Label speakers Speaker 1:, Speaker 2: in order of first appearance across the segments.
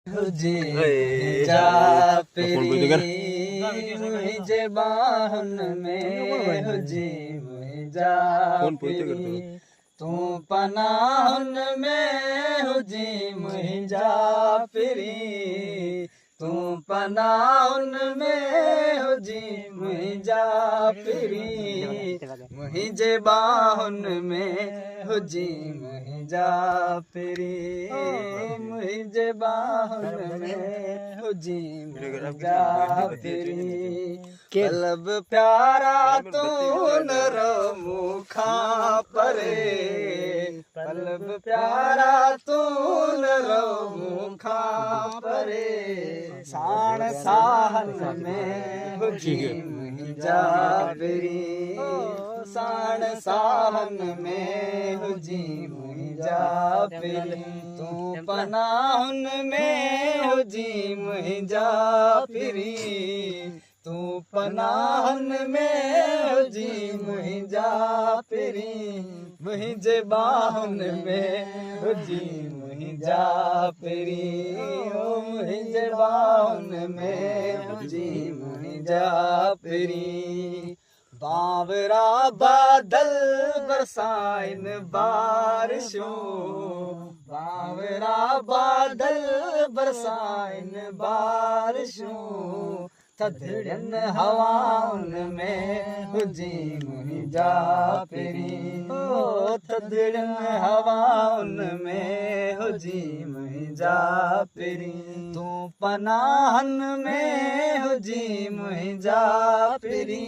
Speaker 1: जी जा पेरी मुझे बाहन में जी जा पेरी तू पनाहन में जी मुझा पेरी तू पनाहन में जी मुझा पेरी मुझे बाहन में जी मुझा पेरी मुझे बाहन में जी मुझा पेरी कलब प्यारा तू नर मुखा परे कलब प्यारा तू नर मुखा परे साण साहन में जी मुझा पेरी साण साहन में जी मुझा पेरी तू पनाहन में जी मुझा पेरी तू पनाहन में जी मुझा पेरी मुझे बाहन में जी मुझा पेरी ओ मुझे बाहन में जी मुझा पेरी बावरा बादल बरसाइन बारिशों बावरा बादल बरसाइन बारिशों थधड़न हवाउन में जी मुझा पेरी ओ थधड़न हवाउन में जी मुझा पेरी तू पनाहन में जी मुझा पेरी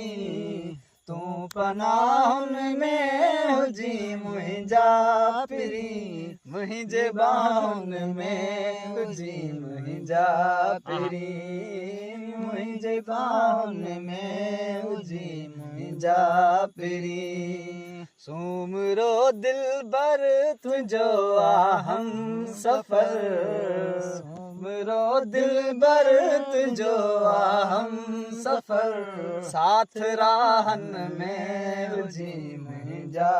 Speaker 1: तू पनाहन में जी मुझा पेरी मुझे बाहुन में जी मुझा पेरी मुझे बाहुन में जी मुझा पेरी सुमरो दिल बर तुझो हम सफर सुमरो दिल बर तुझो हम सफर साथ राहन में जी मुझा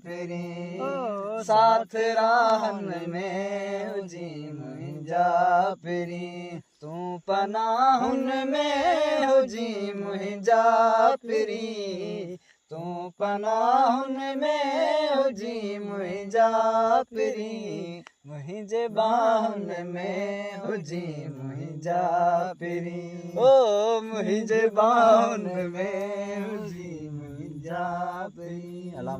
Speaker 1: पेरी साथ राहन में जी मुझा पेरी तू पनाहन में जी मुझा पेरी तू पनाहन में जी मुझा पेरी मुझे बाहन में जी मुझा पेरी ओ मुझे बाहन में जी मुझा पेरी अल्लाह